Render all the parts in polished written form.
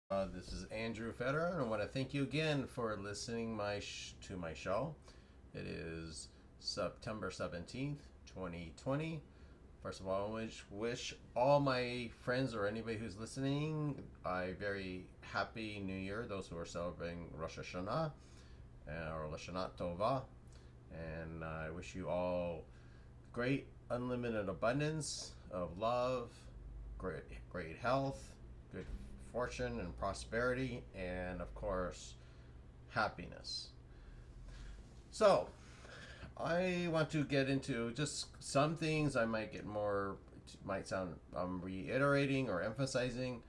This is Andrew Federer, and I want to thank you again for listening to my show. It is September 17th, 2020. First of all, I wish all my friends or anybody who's listening a very happy New Year, those who are celebrating Rosh Hashanah or Lashana Tova. And I wish you all great, unlimited abundance of love, great health, good fortune and prosperity, and of course, happiness. So, I want to get into just some things I might get more, might sound reiterating or emphasizing,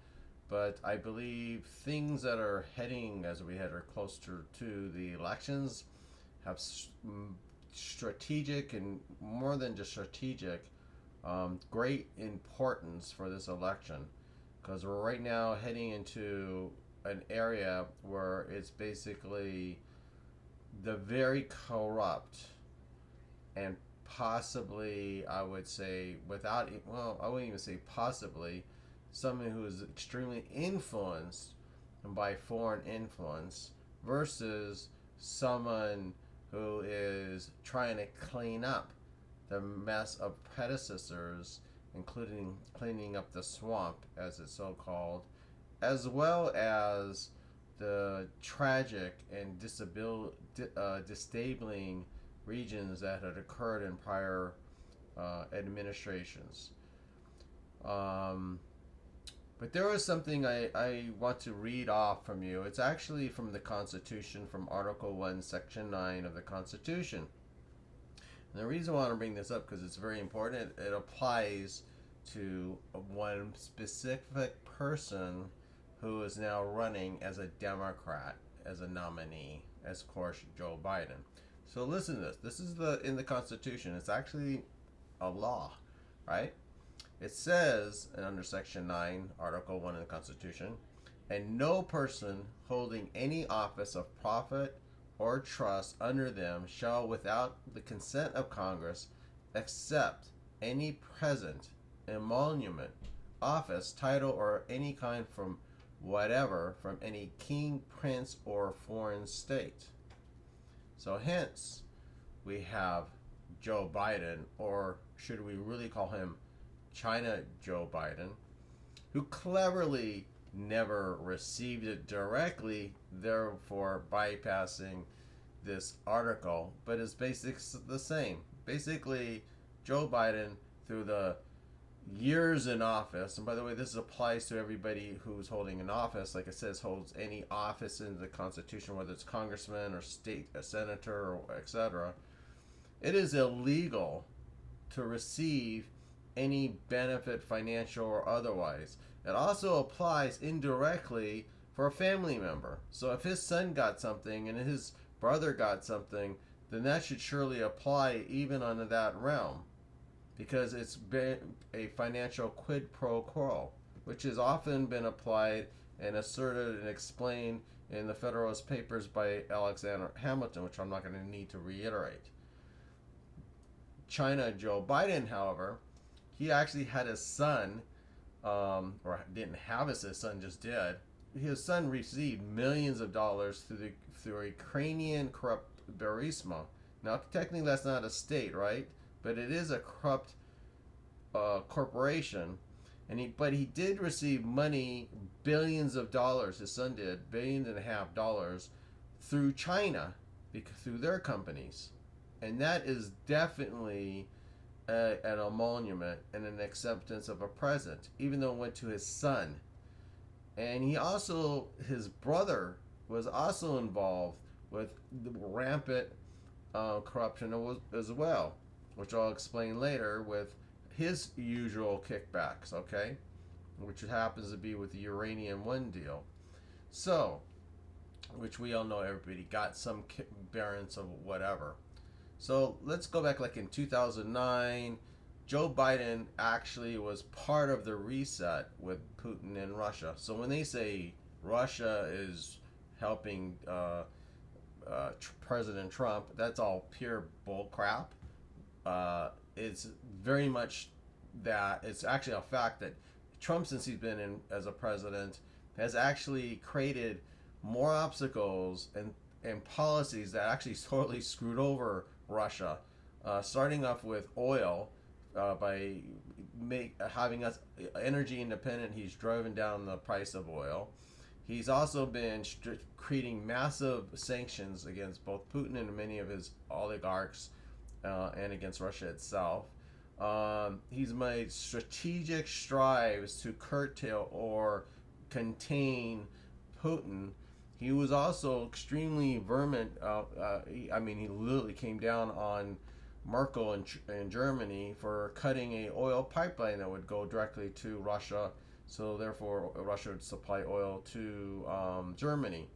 but I believe things that are heading as we head are closer to the elections have strategic and more than just strategic, great importance for this election because we're right now heading into an area where it's basically the very corrupt and possibly, I would say, I wouldn't even say possibly, someone who is extremely influenced by foreign influence versus someone who is trying to clean up the mess of predecessors, including cleaning up the swamp, as it's so called, as well as the tragic and disabling regions that had occurred in prior administrations. Um, but there was something I want to read off from you. It's actually from the Constitution, from Article 1, Section 9 of the Constitution. And the reason I want to bring this up because it's very important. It applies to one specific person who is now running as a Democrat, as a nominee, as of course Joe Biden. So listen to this. This is in the Constitution. It's actually a law, right? It says under Section 9, Article 1 of the Constitution, and no person holding any office of profit or trust under them shall, without the consent of Congress, accept any present, emolument, office, title, or any kind from whatever from any king, prince, or foreign state. So hence, we have Joe Biden, or should we really call him China Joe Biden, who cleverly never received it directly, therefore bypassing this article, but is basically the same. Basically, Joe Biden, through the years in office, and by the way, this applies to everybody who's holding an office, like it says, holds any office in the Constitution, whether it's congressman or state a senator or etc. It is illegal to receive any benefit, financial or otherwise. It also applies indirectly for a family member. So if his son got something and his brother got something, then that should surely apply even under that realm because it's been a financial quid pro quo, which has often been applied and asserted and explained in the Federalist Papers by Alexander Hamilton, which I'm not going to need to reiterate. China Joe Biden, however, he actually had his son, or didn't have his son just did. His son received millions of dollars through a Ukrainian corrupt Burisma. Now, technically, that's not a state, right? But it is a corrupt corporation, but he did receive money, billions of dollars. His son did $1.5 billion through China, through their companies, and that is definitely an emolument and an acceptance of a present, even though it went to his son. And his brother was also involved with the rampant corruption as well, which I'll explain later with his usual kickbacks, okay? Which happens to be with the Uranium One deal. So, which we all know everybody got some variance of whatever. So let's go back like in 2009. Joe Biden actually was part of the reset with Putin and Russia. So when they say Russia is helping President Trump, that's all pure bull crap. It's very much that it's actually a fact that Trump, since he's been in as a president, has actually created more obstacles and policies that actually totally screwed over Russia, starting off with oil, by having us energy independent. He's driven down the price of oil. He's also been creating massive sanctions against both Putin and many of his oligarchs, and against Russia itself. He's made strategic strives to curtail or contain Putin. He was also extremely vermin. He literally came down on Merkel in Germany for cutting a oil pipeline that would go directly to Russia. So therefore, Russia would supply oil to Germany.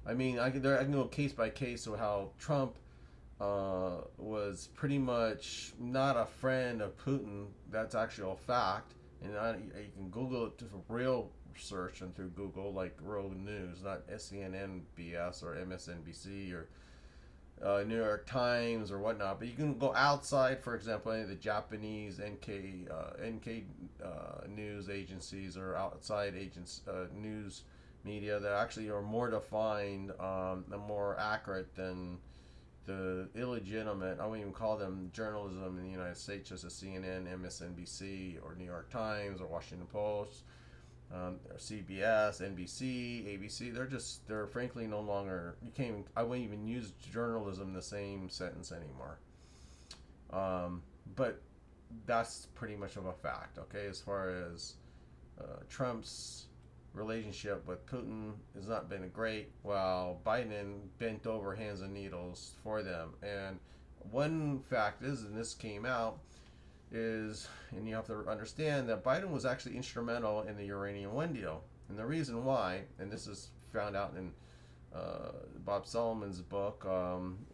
I can go case by case of how Trump was pretty much not a friend of Putin. That's actually a fact, and you can Google it for real search and through Google, like real news, not CNN BS or MSNBC or New York Times or whatnot. But you can go outside, for example, any of the Japanese NK news agencies or outside news media that actually are more defined and more accurate than the illegitimate, I won't even call them journalism in the United States, just as CNN, MSNBC, or New York Times, or Washington Post, or CBS, NBC, ABC. They're frankly no longer, I wouldn't even use journalism in the same sentence anymore. But that's pretty much of a fact, okay, as far as Trump's relationship with Putin has not been great, while Biden bent over hands and needles for them. And one fact is, and this came out, is, and you have to understand that Biden was actually instrumental in the Uranium One deal. And the reason why, and this is found out in Bob Solomon's book,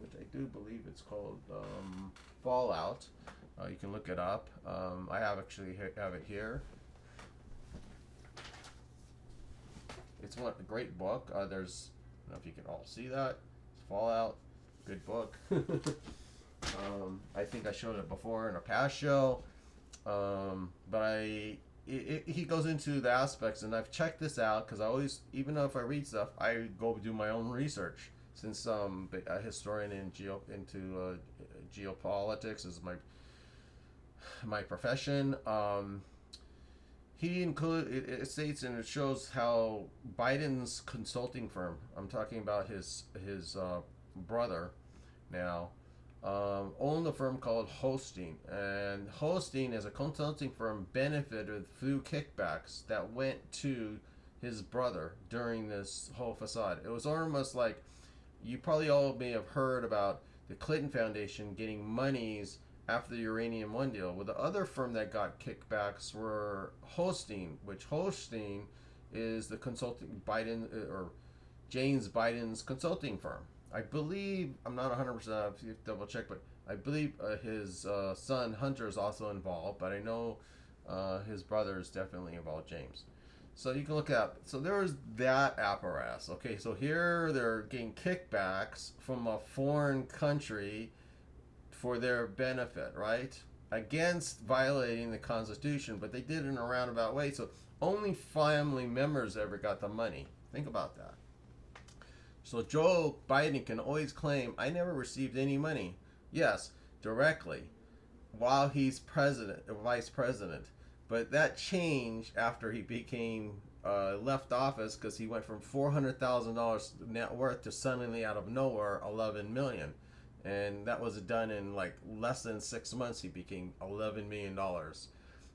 which I do believe it's called Fallout. You can look it up. I have it here. It's a great book. I don't know if you can all see that. It's Fallout. Good book. I think I showed it before in a past show. But he goes into the aspects, and I've checked this out because I always, even though if I read stuff, I go do my own research. Since I'm a historian into geopolitics is my profession. It states, and it shows how Biden's consulting firm, I'm talking about his brother now, owned a firm called Holstein. And Holstein, as a consulting firm, benefited through kickbacks that went to his brother during this whole facade. It was almost like, you probably all may have heard about the Clinton Foundation getting monies after the Uranium One deal. Well, the other firm that got kickbacks were Holstein, which Holstein is the consulting James Biden's consulting firm. I believe, I'm not 100%, I have to double check, but I believe his son Hunter is also involved, but I know his brother is definitely involved, James. So you can look up. So there's that apparatus. Okay, so here they're getting kickbacks from a foreign country for their benefit, right? Against violating the Constitution, but they did it in a roundabout way. So only family members ever got the money. Think about that. So Joe Biden can always claim, I never received any money. Yes, directly, while he's vice president. But that changed after he became left office, because he went from $400,000 net worth to suddenly out of nowhere $11 million. And that was done in like less than 6 months. He became $11 million.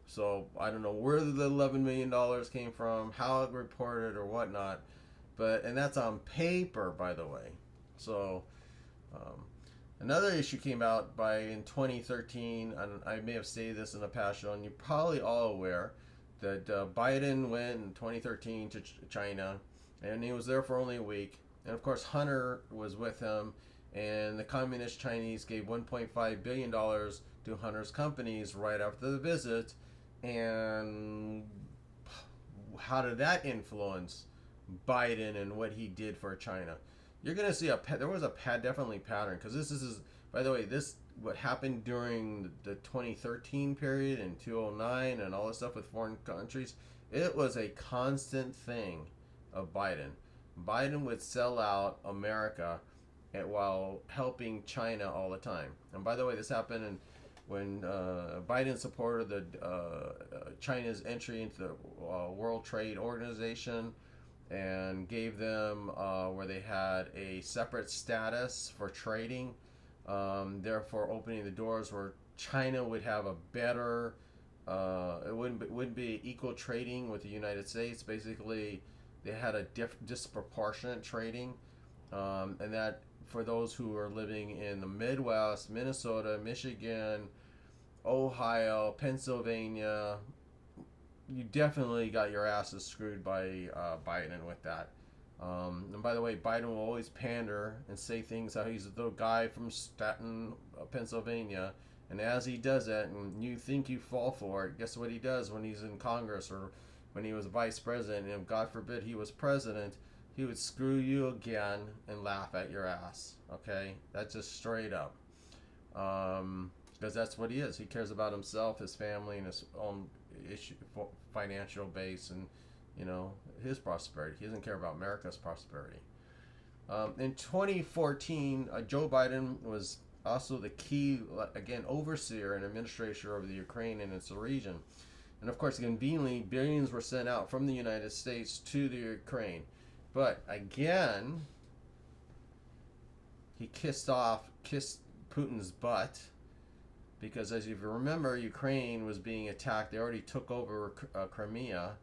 So I don't know where the $11 million came from, how it reported or whatnot, and that's on paper, by the way. So another issue came out in 2013, and I may have stated this in a past show, and you're probably all aware that Biden went in 2013 to China, and he was there for only a week. And of course, Hunter was with him. And the Communist Chinese gave $1.5 billion to Hunter's companies right after the visit. And how did that influence Biden and what he did for China? You're going to see there was definitely pattern, because this is, by the way, what happened during the 2013 period and 2009 and all this stuff with foreign countries. It was a constant thing of Biden. Biden would sell out America while helping China all the time. And by the way, this happened when Biden supported China's entry into the World Trade Organization and gave them where they had a separate status for trading, therefore opening the doors where China would have a better, it wouldn't be equal trading with the United States. Basically, they had a disproportionate trading, and that for those who are living in the Midwest, Minnesota, Michigan, Ohio, Pennsylvania, you definitely got your asses screwed by Biden with that. And by the way, Biden will always pander and say things how he's the guy from Staten, Pennsylvania. And as he does that, and you think you fall for it, guess what he does when he's in Congress or when he was vice president, and God forbid he was president, he would screw you again and laugh at your ass. Okay? That's just straight up. Because that's what he is. He cares about himself, his family, and his own financial base, and his prosperity. He doesn't care about America's prosperity. In 2014, Joe Biden was also the key, again, overseer and administrator over the Ukraine and its region. And of course, conveniently, billions were sent out from the United States to the Ukraine. But again, he kissed Putin's butt, because as you remember, Ukraine was being attacked. They already took over Crimea.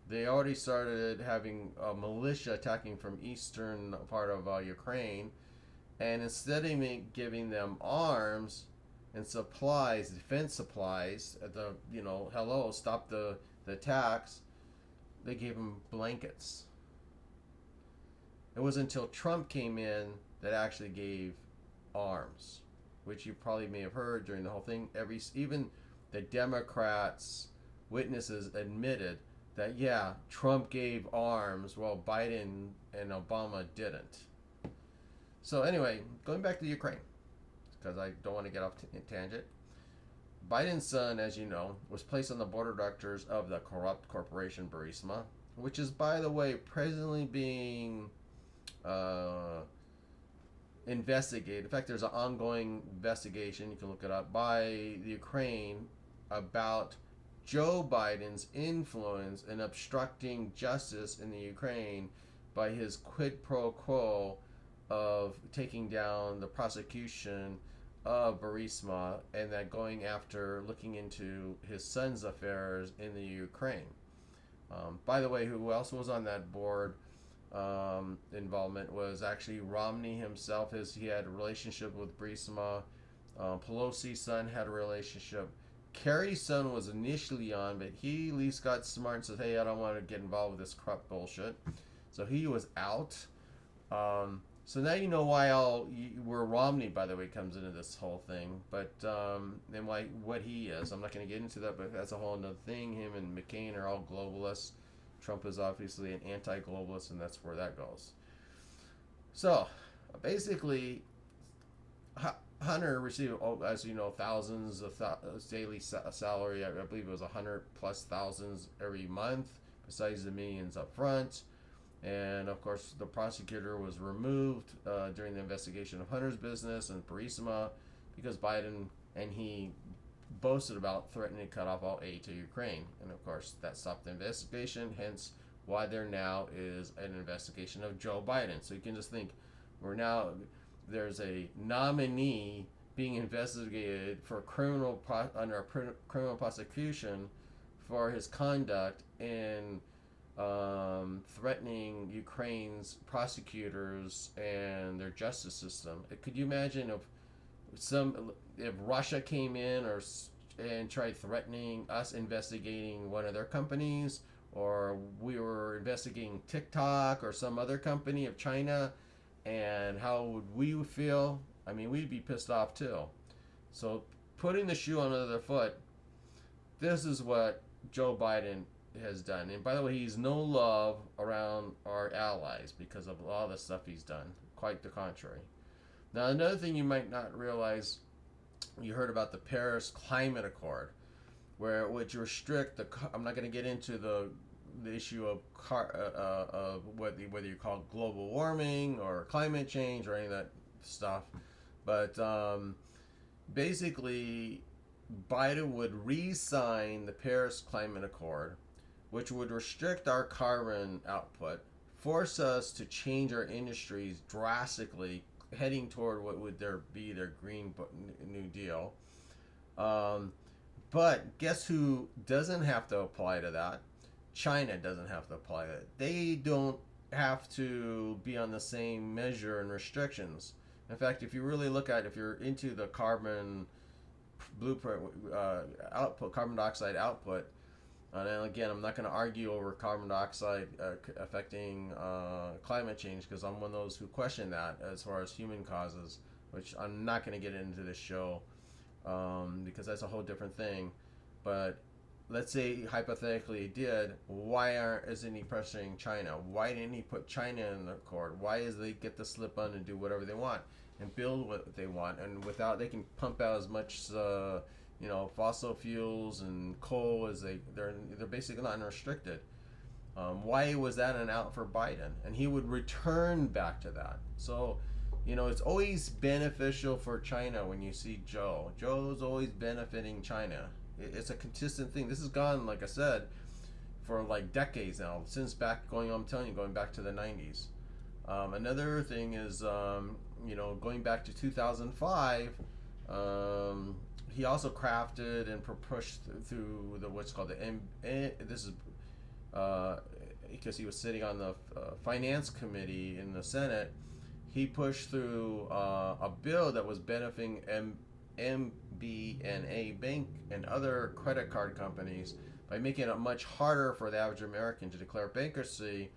They already started having a militia attacking from eastern part of Ukraine. And instead of giving them arms and supplies, defense supplies, stop the attacks, they gave them blankets. It wasn't until Trump came in that actually gave arms, which you probably may have heard during the whole thing. Even the Democrats' witnesses admitted that, yeah, Trump gave arms while Biden and Obama didn't. So anyway, going back to Ukraine, because I don't want to get off tangent. Biden's son, as you know, was placed on the board of directors of the corrupt corporation Burisma, which is, by the way, presently being investigated. In fact, there's an ongoing investigation, you can look it up, by the Ukraine about Joe Biden's influence in obstructing justice in the Ukraine by his quid pro quo of taking down the prosecution of Burisma, and that going after looking into his son's affairs in the Ukraine. By the way, who else was on that board involvement was actually Romney himself. He had a relationship with Burisma. Pelosi's son had a relationship. Kerry's son was initially on, but he at least got smart and said, hey, I don't want to get involved with this corrupt bullshit. So he was out. So now you know where Romney, by the way, comes into this whole thing, but and what he is. I'm not going to get into that, but that's a whole other thing. Him and McCain are all globalists. Trump is obviously an anti-globalist, and that's where that goes. So basically, Hunter received, as you know, thousands of daily salary. I believe it was 100 plus thousands every month, besides the millions up front. And of course, the prosecutor was removed during the investigation of Hunter's business and Burisma because Biden and he boasted about threatening to cut off all aid to Ukraine. And of course, that stopped the investigation, hence why there now is an investigation of Joe Biden. So you can just think, there's a nominee being investigated for under criminal prosecution for his conduct in threatening Ukraine's prosecutors and their justice system. Could you imagine if Russia came in and tried threatening us investigating one of their companies, or we were investigating TikTok or some other company of China, and how would we feel? I mean, we'd be pissed off too. So putting the shoe on the other foot, this is what Joe Biden has done. And by the way, he's no love around our allies because of all the stuff he's done. Quite the contrary. Now, another thing you might not realize, you heard about the Paris Climate Accord, which restrict I'm not going to get into the the issue of whether you call it global warming or climate change or any of that stuff. But basically, Biden would re-sign the Paris Climate Accord, which would restrict our carbon output, force us to change our industries drastically, heading toward what would be their Green New Deal. Um, but guess who doesn't have to apply to that? China doesn't have to apply to it. They don't have to be on the same measure and restrictions. In fact, if you really look at, if you're into the carbon blueprint output, carbon dioxide output, and again, I'm not going to argue over carbon dioxide affecting climate change, because I'm one of those who question that as far as human causes, which I'm not going to get into this show because that's a whole different thing. But let's say hypothetically he did, isn't he pressuring China? Why didn't he put China in the accord? Why is they get to slip on and do whatever they want and build what they want, and without, they can pump out as much fossil fuels and coal as they're basically not unrestricted. Why was that an out for Biden? And he would return back to that. So, it's always beneficial for China when you see Joe. Joe's always benefiting China. It's a consistent thing. This has gone, like I said, for like decades now, since I'm telling you, going back to the 90s. Another thing is, going back to 2005, he also crafted and pushed through what's called this is because he was sitting on the finance committee in the Senate. He pushed through a bill that was benefiting MBNA Bank and other credit card companies by making it much harder for the average American to declare bankruptcy,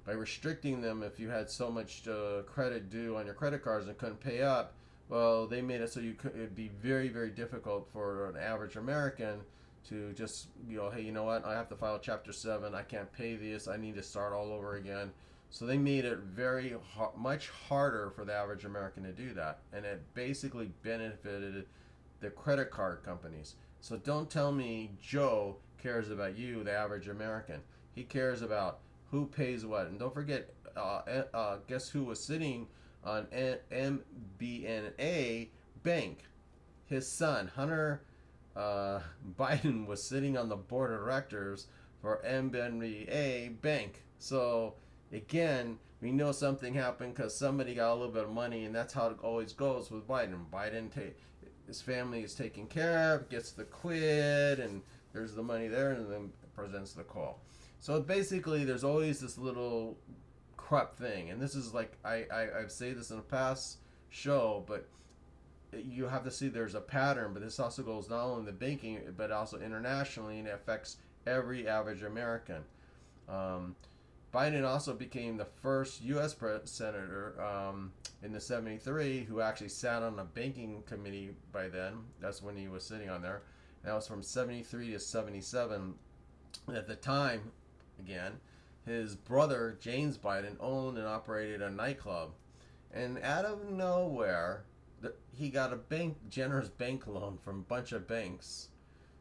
by restricting them. If you had so much credit due on your credit cards and couldn't pay up, well, they made it so it'd be very, very difficult for an average American to just, hey, you know what? I have to file Chapter 7. I can't pay this. I need to start all over again. So they made it much harder for the average American to do that. And it basically benefited the credit card companies. So don't tell me Joe cares about you, the average American. He cares about who pays what. And don't forget, guess who was sitting on MBNA Bank? His son, Hunter Biden, was sitting on the board of directors for MBNA Bank. So again, we know something happened because somebody got a little bit of money, and that's how it always goes with Biden. His family is taken care of, gets the quid, and there's the money there, and then presents the call. So basically, there's always this little corrupt thing, and this is like I've said this in a past show, but you have to see there's a pattern. But this also goes not only in the banking, but also internationally, and it affects every average American. Biden also became the first U.S. senator in the 73 who actually sat on a banking committee by then. That's when he was sitting on there. And that was from 73 to 77. At the time, again, his brother, James Biden, owned and operated a nightclub. And out of nowhere, he got a generous bank loan from a bunch of banks.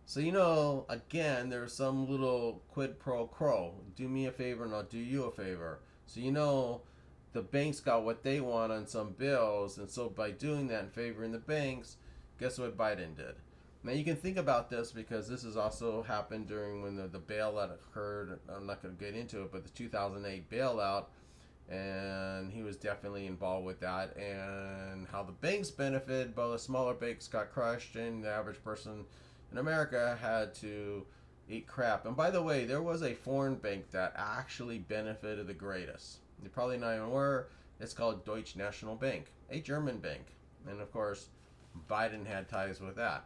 So, again, there's some little quid pro quo. Do me a favor and I'll do you a favor. So, the banks got what they want on some bills. And so by doing that and favoring the banks, guess what Biden did? Now, you can think about this because this has also happened during when the bailout occurred. I'm not going to get into it, but the 2008 bailout. And he was definitely involved with that. And how the banks benefited, but the smaller banks got crushed, and the average person in America had to eat crap. And by the way, there was a foreign bank that actually benefited the greatest. You're probably not even aware. It's called Deutsche National Bank, a German bank. And of course, Biden had ties with that.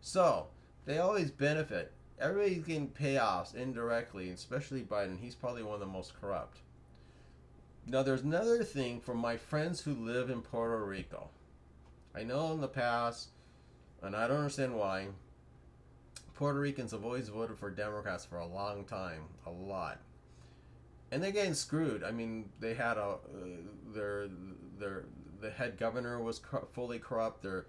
So, they always benefit. Everybody's getting payoffs indirectly, especially Biden. He's probably one of the most corrupt. Now, there's another thing for my friends who live in Puerto Rico. I know in the past, and I don't understand why, Puerto Ricans have always voted for Democrats for a long time, a lot, and they're getting screwed. I mean, they had the head governor was fully corrupt. Their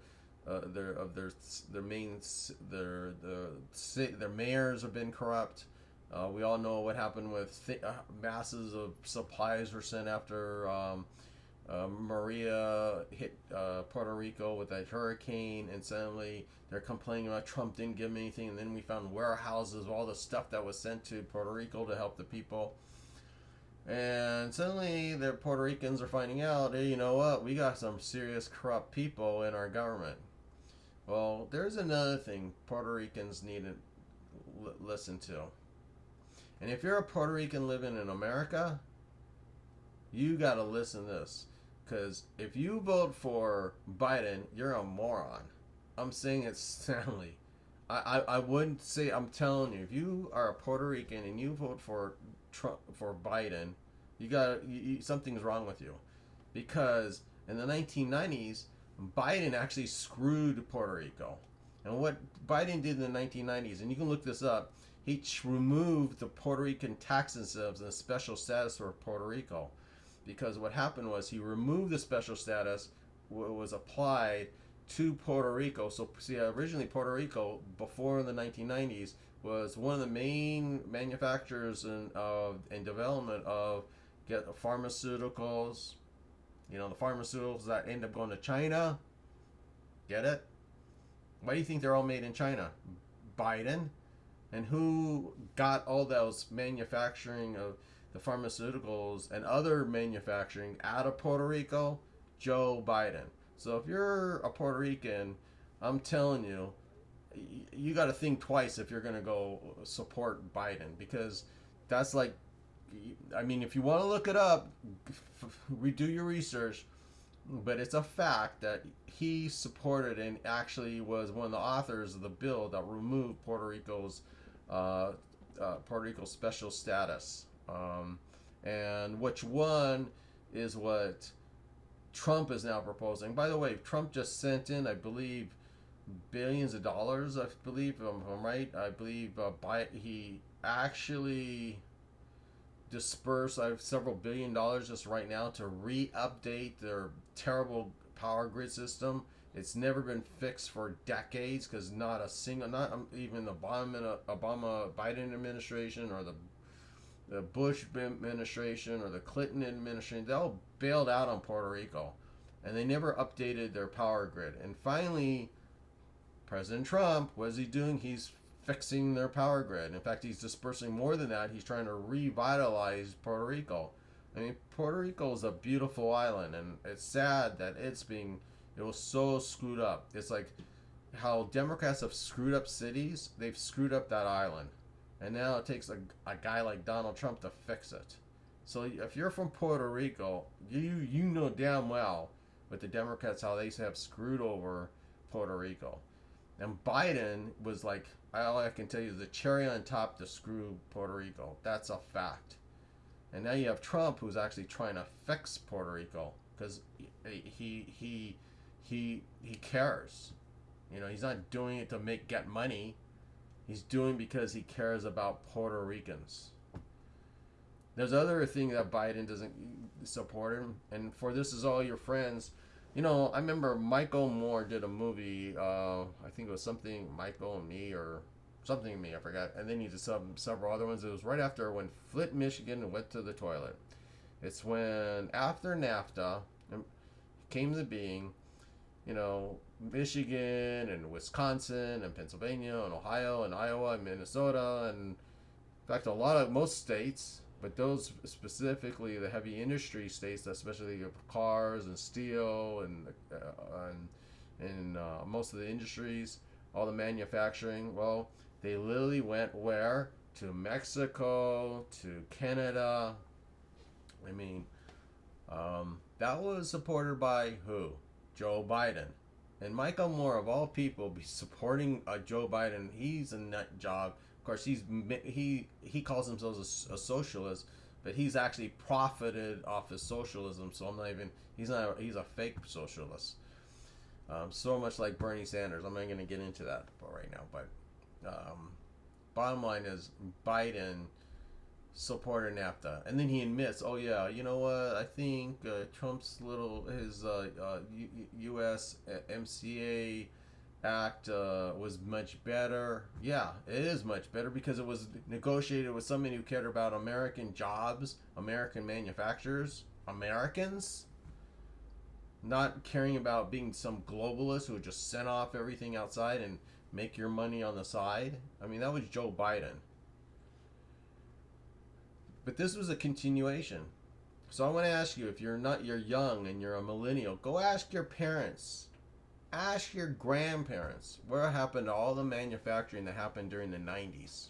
mayors have been corrupt. We all know what happened with masses of supplies were sent after Maria hit Puerto Rico with that hurricane, and suddenly they're complaining about Trump didn't give them anything. And then we found warehouses of all the stuff that was sent to Puerto Rico to help the people. And suddenly the Puerto Ricans are finding out, hey, you know what? We got some serious corrupt people in our government. Well, there's another thing Puerto Ricans need to listen to. And if you're a Puerto Rican living in America, you got to listen to this. Because if you vote for Biden, you're a moron. I'm saying it soundly. I wouldn't say, I'm telling you, if you are a Puerto Rican and you vote for Trump, for Biden, something's wrong with you. Because in the 1990s, Biden actually screwed Puerto Rico. And what Biden did in the 1990s, and you can look this up, he removed the Puerto Rican tax incentives and the special status for Puerto Rico. Because what happened was he removed the special status, was applied to Puerto Rico. So see, originally Puerto Rico, before the 1990s, was one of the main manufacturers and development of pharmaceuticals. You know, the pharmaceuticals that end up going to China. Get it? Why do you think they're all made in China? Biden. And who got all those manufacturing of the pharmaceuticals and other manufacturing out of Puerto Rico? Joe Biden. So if you're a Puerto Rican, I'm telling you, you got to think twice if you're going to go support Biden, because that's like, I mean, if you want to look it up, redo your research, but it's a fact that he supported and actually was one of the authors of the bill that removed Puerto Rico's special status. And which one is what Trump is now proposing. By the way, Trump just sent in, I believe, billions of dollars, I believe, if I'm right. I believe he actually dispersed several $billions just right now to re-update their terrible power grid system. It's never been fixed for decades, because not even the Obama Biden administration or the Bush administration or the Clinton administration, they all bailed out on Puerto Rico, and they never updated their power grid. And finally, President Trump, what is he doing? He's fixing their power grid. In fact, he's dispersing more than that. He's trying to revitalize Puerto Rico. I mean, Puerto Rico is a beautiful island, and it's sad that it was so screwed up. It's like how Democrats have screwed up cities, they've screwed up that island. And now it takes a guy like Donald Trump to fix it. So if you're from Puerto Rico, you know damn well with the Democrats how they have screwed over Puerto Rico. And Biden was like, all I can tell you is the cherry on top to screw Puerto Rico. That's a fact. And now you have Trump, who's actually trying to fix Puerto Rico, because he cares. You know, he's not doing it to get money. He's doing because he cares about Puerto Ricans. There's other thing that Biden doesn't support him, and for This Is All Your Friends, you know, I remember Michael Moore did a movie, I think it was something Michael and Me or something and Me, I forgot, and then he did several other ones. It was right after when Flint, Michigan went to the toilet. It's when, after NAFTA came to being, you know, Michigan and Wisconsin and Pennsylvania and Ohio and Iowa and Minnesota, and in fact most states, but those specifically the heavy industry states, especially cars and steel and most of the industries, all the manufacturing, well, they literally went where? To Mexico, to Canada. I mean, that was supported by who? Joe Biden. And Michael Moore, of all people, be supporting Joe Biden. He's a nut job. Of course, he calls himself a socialist, but he's actually profited off his socialism. So he's a fake socialist. So much like Bernie Sanders. I'm not going to get into that right now. But bottom line is Biden supported NAFTA, and then he admits, oh yeah, you know what? I think Trump's his USMCA Act was much better. Yeah, it is much better because it was negotiated with somebody who cared about American jobs, American manufacturers, Americans, not caring about being some globalist who would just send off everything outside and make your money on the side. I mean, that was Joe Biden. But this was a continuation. So I want to ask you, if you're young and you're a millennial, go ask your parents. Ask your grandparents what happened to all the manufacturing that happened during the 90s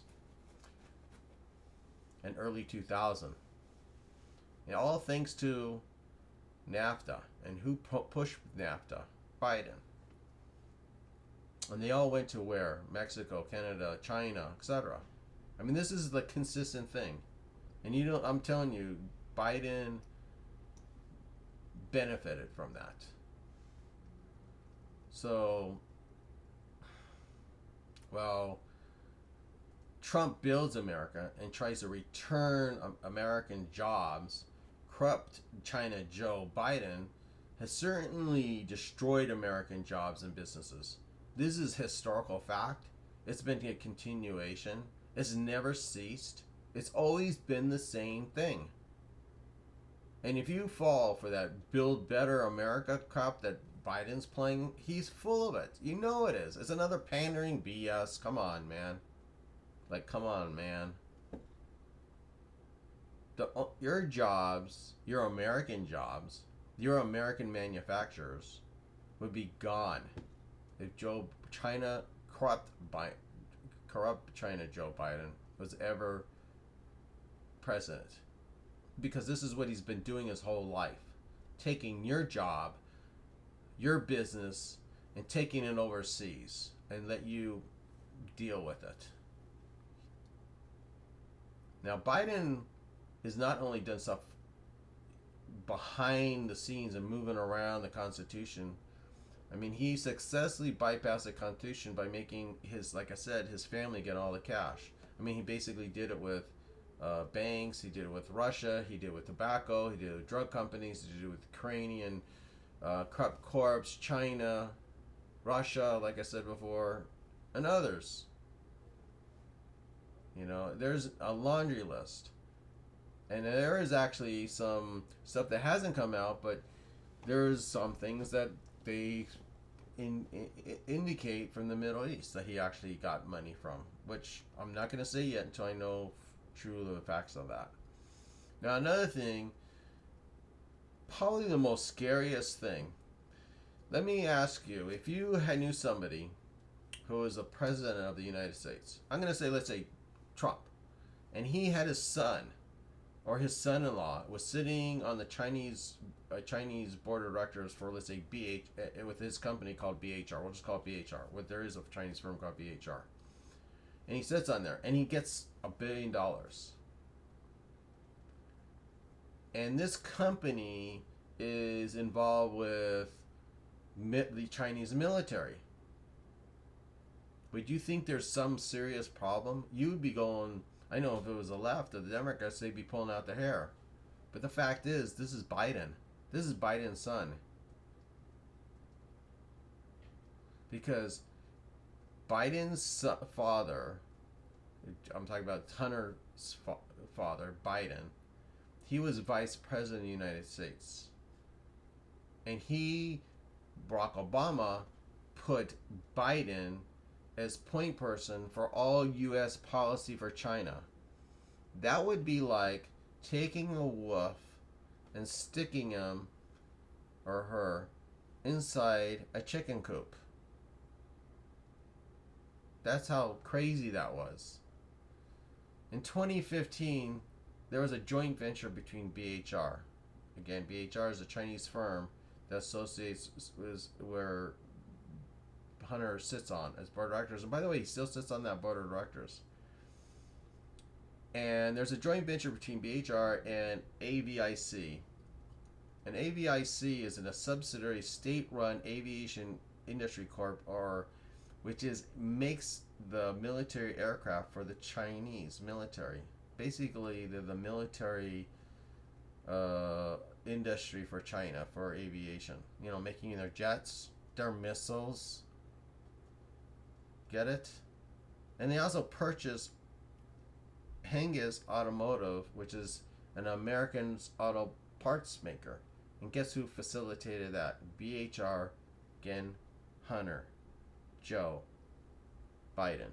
and early 2000. And all thanks to NAFTA. And who pushed NAFTA? Biden. And they all went to where? Mexico, Canada, China, etc. I mean, this is the consistent thing. And I'm telling you, Biden benefited from that. So, well, Trump builds America and tries to return American jobs. Corrupt China Joe Biden has certainly destroyed American jobs and businesses. This is historical fact. It's been a continuation. It's never ceased. It's always been the same thing. And if you fall for that build better America crap that Biden's playing, he's full of it. You know it is. It's another pandering BS. Come on, man. Like, come on, man. Your jobs, your American jobs, your American manufacturers would be gone if corrupt China Joe Biden was ever president. Because this is what he's been doing his whole life. Taking your job, your business, and taking it overseas and let you deal with it. Now, Biden has not only done stuff behind the scenes and moving around the Constitution. I mean, he successfully bypassed the Constitution by making like I said, his family get all the cash. I mean, he basically did it with banks, he did it with Russia, he did it with tobacco, he did it with drug companies, he did it with Ukrainian corrupt corps, China, Russia, like I said before, and others. You know, there's a laundry list. And there is actually some stuff that hasn't come out, but there's some things that they indicate from the Middle East that he actually got money from, which I'm not going to say yet until I know true the facts of that. Now, another thing, probably the most scariest thing, let me ask you, if you knew somebody who was the president of the United States, I'm going to say, let's say Trump, and he had his son or his son-in-law was sitting on the Chinese board of directors for, let's say, with his company called BHR. We'll just call it BHR. There is a Chinese firm called BHR. And he sits on there, and he gets $1 billion. And this company is involved with the Chinese military. Would you think there's some serious problem? You would be going, I know if it was the left or the Democrats, they'd be pulling out their hair. But the fact is, this is Biden. This is Biden's son. Because Biden's father, I'm talking about Hunter's father, Biden, he was vice president of the United States. And Barack Obama, put Biden as point person for all U.S. policy for China. That would be like taking a wolf and sticking him or her inside a chicken coop. That's how crazy that was. In 2015, there was a joint venture between BHR. Again, BHR is a Chinese firm that associates with where Hunter sits on as board of directors. And by the way, he still sits on that board of directors. And there's a joint venture between BHR and AVIC. And AVIC is a subsidiary state-run aviation industry corp, which makes the military aircraft for the Chinese military. Basically, they're the military industry for China for aviation. You know, making their jets, their missiles. Get it? And they also purchased Hengist Automotive, which is an American auto parts maker. And guess who facilitated that? BHR, again, Hunter, Joe Biden.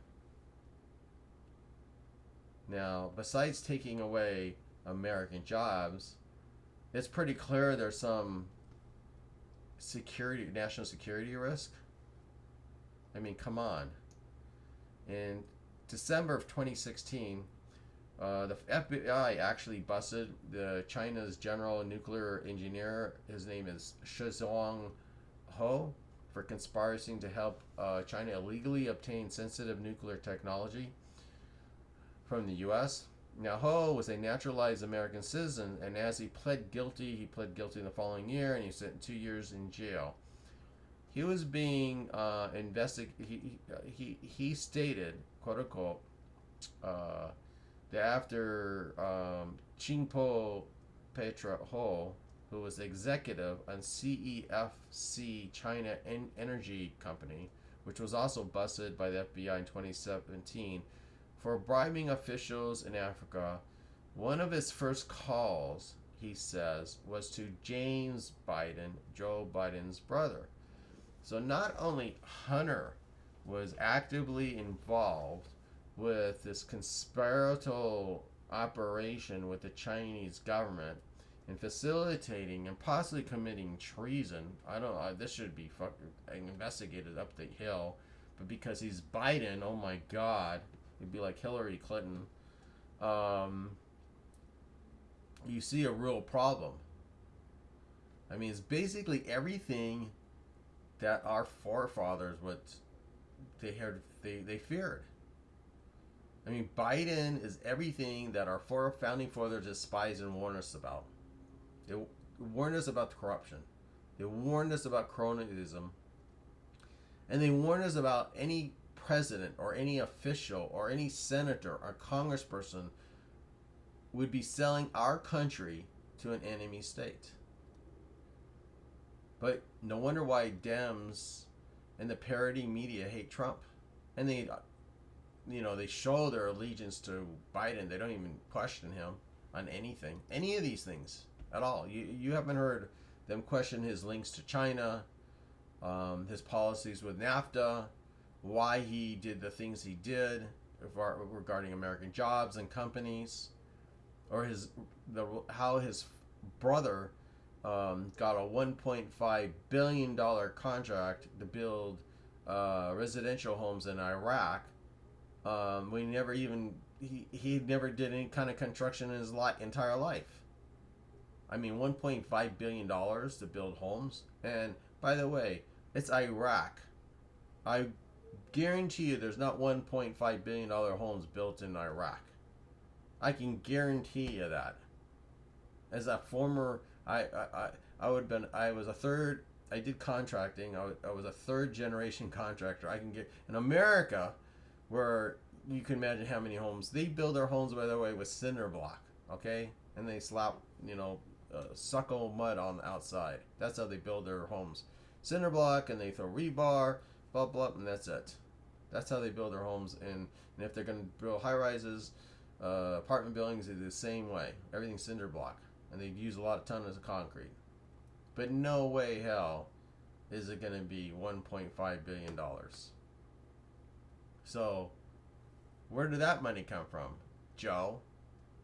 Now, besides taking away American jobs, it's pretty clear there's some national security risk. I mean, come on. In December of 2016, the FBI actually busted China's general nuclear engineer. His name is Shizong Ho, for conspiring to help China illegally obtain sensitive nuclear technology from the U.S. Now, Ho was a naturalized American citizen, and as he pled guilty in the following year, and he spent 2 years in jail. He was being investigated. He stated, quote unquote, that after Qingpo Petra Ho, who was executive on CEFC China Energy Company, which was also busted by the FBI in 2017 for bribing officials in Africa, one of his first calls, he says, was to James Biden, Joe Biden's brother. So not only Hunter was actively involved with this conspiratorial operation with the Chinese government and facilitating and possibly committing treason. I don't know. This should be investigated up the hill. But because he's Biden, oh my God, he'd be like Hillary Clinton. You see a real problem. I mean, it's basically everything that our forefathers they feared. I mean, Biden is everything that our founding fathers despised and warned us about. They warned us about the corruption. They warned us about cronyism. And they warned us about any president or any official or any senator or congressperson would be selling our country to an enemy state. But no wonder why Dems and the parody media hate Trump. And they show their allegiance to Biden. They don't even question him on anything, any of these things at all. You haven't heard them question his links to China, his policies with NAFTA, why he did the things he did regarding American jobs and companies, or how his brother got a $1.5 billion contract to build residential homes in Iraq. He never did any kind of construction in his entire life. I mean, $1.5 billion to build homes. And by the way, it's Iraq. I guarantee you there's not $1.5 billion homes built in Iraq. I can guarantee you that. As a former, I did contracting. I was a third generation contractor. I can get in America, where you can imagine how many homes they build their homes, by the way, with cinder block, okay, and they slap suckle mud on the outside. That's how they build their homes, cinder block, and they throw rebar, blah blah, and that's it. That's how they build their homes. And if they're going to build high rises, apartment buildings, they do the same way. Everything's cinder block, and they use a lot of tons of concrete. But no way hell is it going to be $1.5 billion. So, where did that money come from, Joe?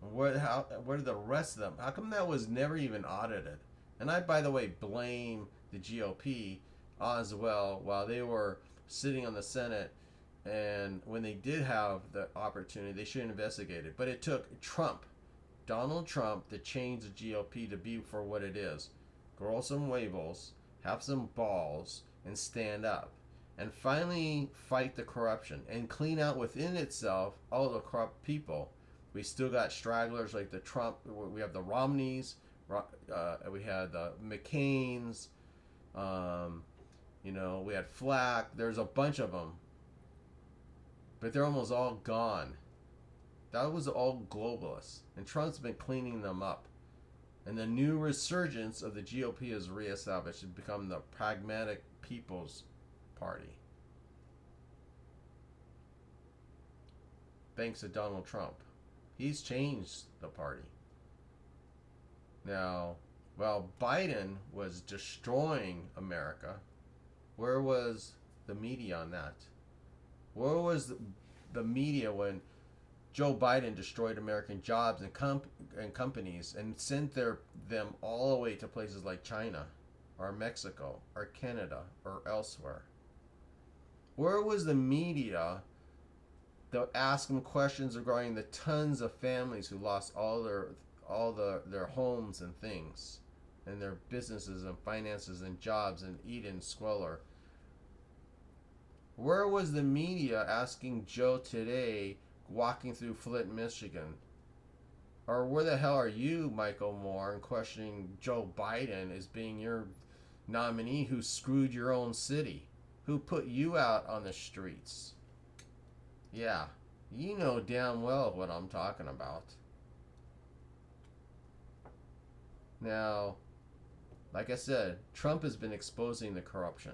Where did the rest of them? How come that was never even audited? And I, by the way, blame the GOP as well, while they were sitting on the Senate, and when they did have the opportunity, they should have investigated. But it took Donald Trump, to change the GOP to be for what it is. Grow some huevos, have some balls, and stand up. And finally fight the corruption and clean out within itself all the corrupt people. We still got stragglers like the Trump. We have the Romneys. We had the McCains. We had Flack. There's a bunch of them. But they're almost all gone. That was all globalists. And Trump's been cleaning them up. And the new resurgence of the GOP is reestablished to become the pragmatic People's Party. thanks to Donald Trump. He's changed the party. Now, while Biden was destroying America, where was the media on that? Where was the media when Joe Biden destroyed American jobs and companies and sent them all the way to places like China or Mexico or Canada or elsewhere? Where was the media that asked him questions regarding the tons of families who lost all their homes and things and their businesses and finances and jobs in Eden Squalor? Where was the media asking Joe today, walking through Flint, Michigan? Or where the hell are you, Michael Moore, and questioning Joe Biden as being your nominee who screwed your own city, who put you out on the streets? Yeah, you know damn well what I'm talking about. Now, like I said, Trump has been exposing the corruption.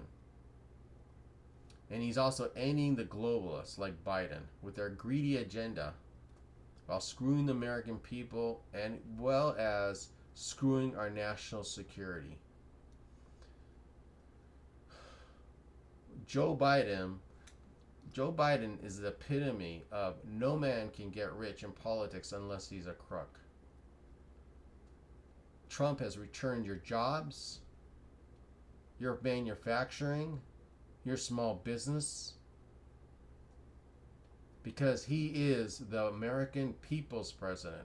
And he's also ending the globalists like Biden with their greedy agenda while screwing the American people and well as screwing our national security. Joe Biden is the epitome of no man can get rich in politics unless he's a crook. Trump has returned your jobs, your manufacturing, your small business, because he is the American people's president,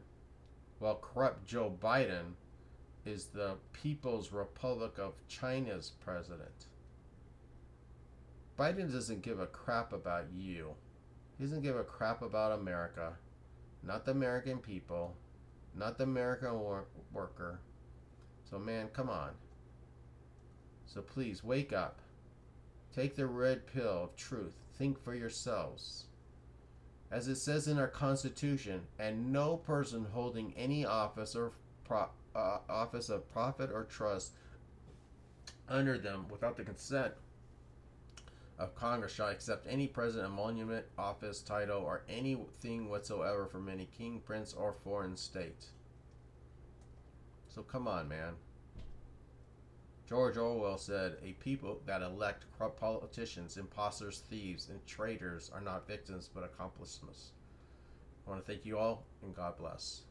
while corrupt Joe Biden is the People's Republic of China's president. Biden doesn't give a crap about you. He doesn't give a crap about America, not the American people, not the American worker. So man, come on. So please wake up. Take the red pill of truth. Think for yourselves. As it says in our Constitution, and no person holding any office or office of profit or trust under them without the consent of Congress shall accept any present emolument, office, title, or anything whatsoever from any king, prince, or foreign state. So come on, man. George Orwell said, a people that elect corrupt politicians, imposters, thieves, and traitors are not victims but accomplices. I want to thank you all, and God bless.